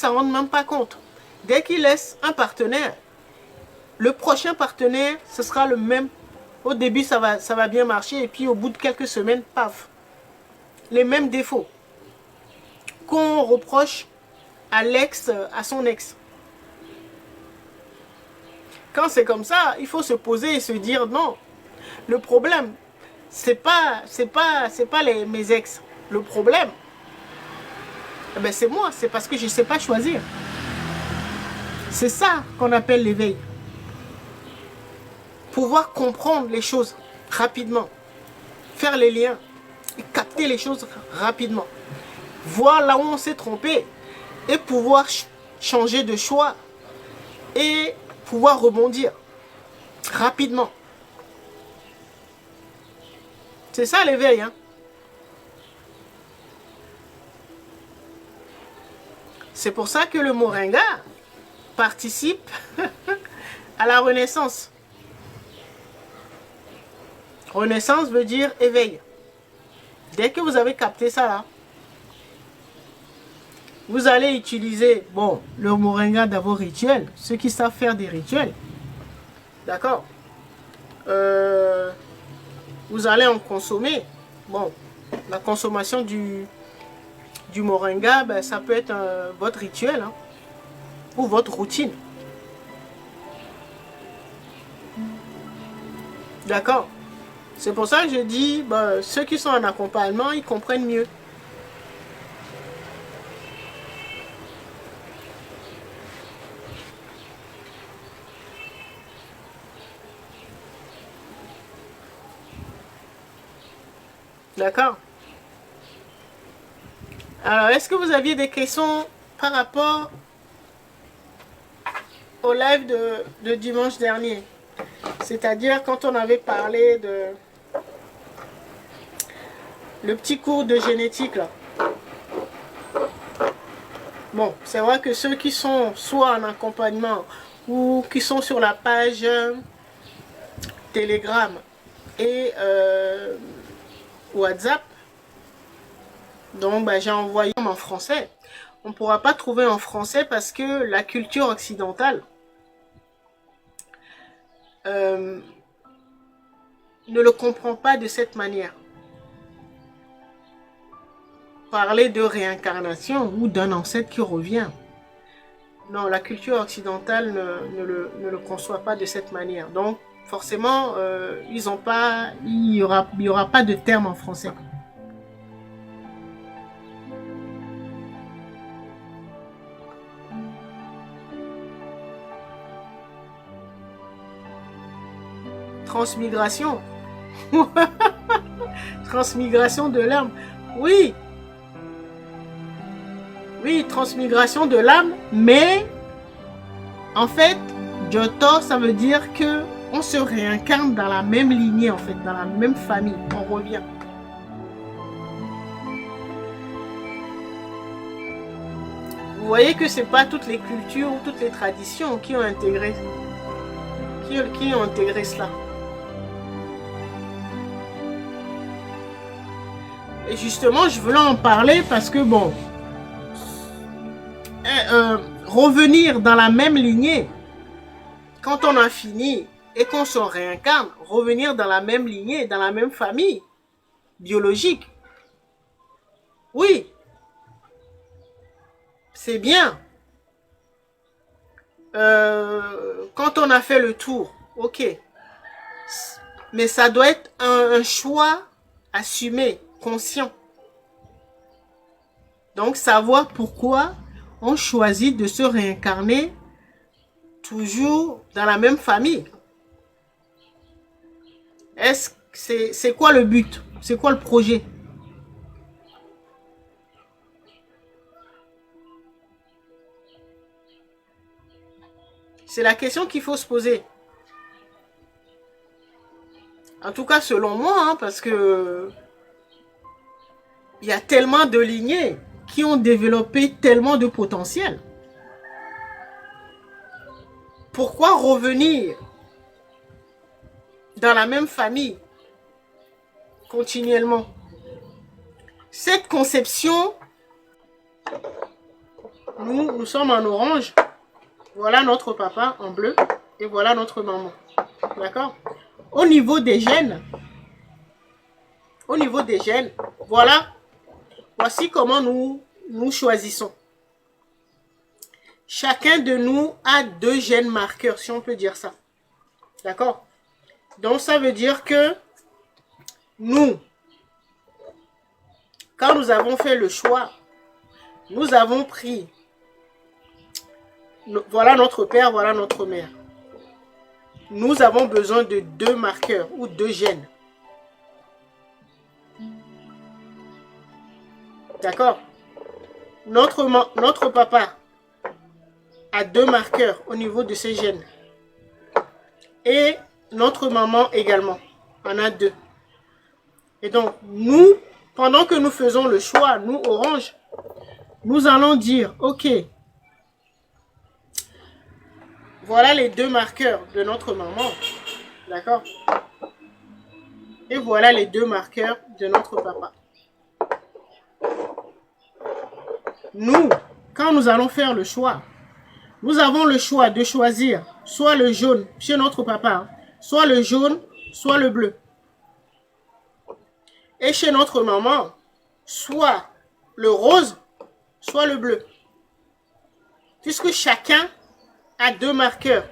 s'en rendent même pas compte. Dès qu'ils laissent un partenaire, le prochain partenaire, ce sera le même. Au début, ça va bien marcher et puis au bout de quelques semaines, paf. Les mêmes défauts qu'on reproche à l'ex, à son ex. Quand c'est comme ça, il faut se poser et se dire non. Le problème, c'est pas mes ex. Le problème, eh ben c'est moi, c'est parce que je ne sais pas choisir. C'est ça qu'on appelle l'éveil. Pouvoir comprendre les choses rapidement, faire les liens et capter les choses rapidement. Voir là où on s'est trompé et pouvoir changer de choix et pouvoir rebondir rapidement. C'est ça l'éveil, hein. C'est pour ça que le moringa participe à la renaissance. Renaissance veut dire éveil. Dès que vous avez capté ça là, vous allez utiliser, bon, le moringa dans vos rituels, ceux qui savent faire des rituels. D'accord, vous allez en consommer. Bon, la consommation du moringa, ben, ça peut être votre rituel, hein, ou votre routine. D'accord. C'est pour ça que je dis, ben, ceux qui sont en accompagnement, ils comprennent mieux. D'accord. Alors, est-ce que vous aviez des questions par rapport au live de dimanche dernier? C'est-à-dire quand on avait parlé de le petit cours de génétique là. Bon, c'est vrai que ceux qui sont soit en accompagnement ou qui sont sur la page Telegram et WhatsApp, donc ben, j'ai envoyé en français. On ne pourra pas trouver en français parce que la culture occidentale ne le comprend pas de cette manière. Parler de réincarnation ou d'un ancêtre qui revient. Non, la culture occidentale ne le conçoit pas de cette manière. Donc, forcément, il y aura pas de terme en français. Transmigration. Transmigration de l'âme. Oui. Oui, transmigration de l'âme, mais en fait, Joto, ça veut dire que on se réincarne dans la même lignée, en fait, dans la même famille. On revient. Vous voyez que c'est pas toutes les cultures, toutes les traditions qui ont intégré cela. Et justement, je voulais en parler parce que bon, revenir dans la même lignée, quand on a fini et qu'on se réincarne, revenir dans la même lignée, dans la même famille biologique, oui, c'est bien. Quand on a fait le tour, ok, mais ça doit être un choix assumé, conscient. Donc savoir pourquoi on choisit de se réincarner toujours dans la même famille. C'est quoi le but? C'est quoi le projet? C'est la question qu'il faut se poser. En tout cas, selon moi, hein, parce que il y a tellement de lignées qui ont développé tellement de potentiel. Pourquoi revenir dans la même famille continuellement? Cette conception nous sommes en orange. Voilà notre papa en bleu. Et voilà notre maman. D'accord? Au niveau des gènes, voilà, voici comment nous choisissons. Chacun de nous a 2 gènes marqueurs, si on peut dire ça. D'accord? Donc, ça veut dire que nous, quand nous avons fait le choix, nous avons pris, voilà notre père, voilà notre mère. Nous avons besoin de 2 marqueurs ou 2 gènes. D'accord? Notre papa a 2 marqueurs au niveau de ses gènes. Et notre maman également en a 2. Et donc, nous, pendant que nous faisons le choix, nous, orange, nous allons dire, ok, voilà les 2 marqueurs de notre maman. D'accord? Et voilà les 2 marqueurs de notre papa. Nous, quand nous allons faire le choix, nous avons le choix de choisir soit le jaune chez notre papa, soit le jaune, soit le bleu. Et chez notre maman, soit le rose, soit le bleu. Puisque chacun a 2 marqueurs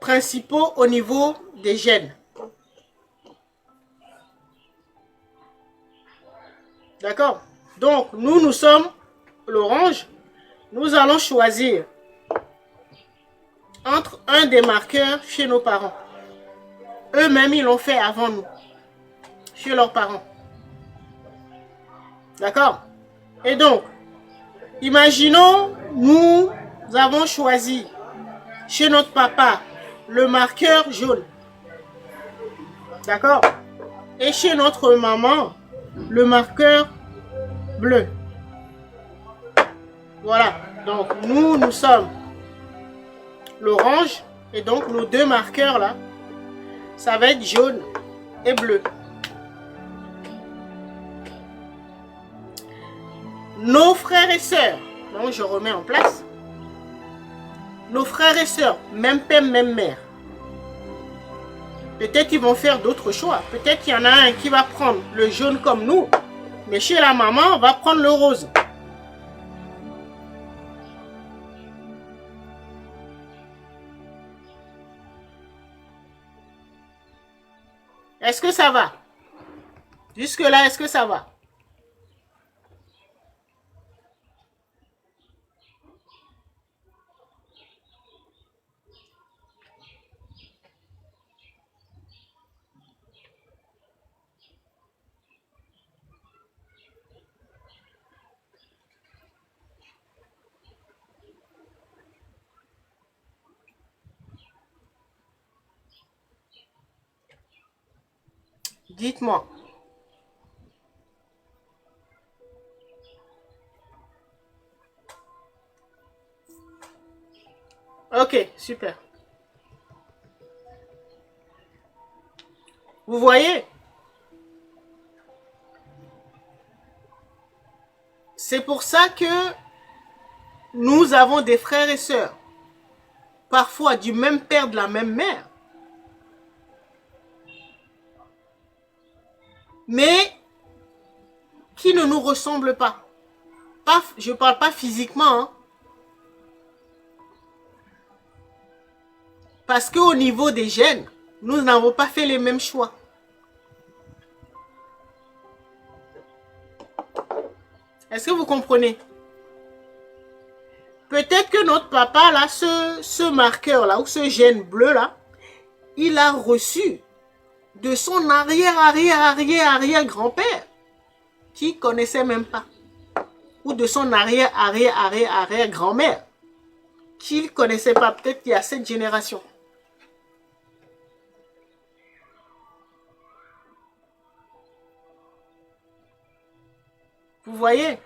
principaux au niveau des gènes. D'accord? Donc, nous sommes l'orange. Nous allons choisir entre un des marqueurs chez nos parents. Eux-mêmes, ils l'ont fait avant nous, chez leurs parents. D'accord? Et donc, imaginons, nous avons choisi chez notre papa le marqueur jaune. D'accord? Et chez notre maman, le marqueur bleu. Voilà. Donc, nous sommes l'orange. Et donc, nos 2 marqueurs là, ça va être jaune et bleu. Nos frères et sœurs, donc je remets en place. Nos frères et sœurs, même père, même mère. Peut-être ils vont faire d'autres choix. Peut-être qu'il y en a un qui va prendre le jaune comme nous, mais chez la maman, on va prendre le rose. Est-ce que ça va? Jusque-là, est-ce que ça va? Dites-moi. Ok, super. Vous voyez? C'est pour ça que nous avons des frères et sœurs, parfois du même père, de la même mère. Mais qui ne nous ressemblent pas. Je ne parle pas physiquement. Hein. Parce qu'au niveau des gènes, nous n'avons pas fait les mêmes choix. Est-ce que vous comprenez? Peut-être que notre papa, là, ce marqueur-là, ou ce gène bleu-là, il a reçu de son arrière-arrière-arrière-arrière-grand-père, qui ne connaissait même pas. Ou de son arrière-arrière-arrière-arrière-grand-mère, qui ne connaissait pas. Peut-être qu'il y a 7 générations. Vous voyez?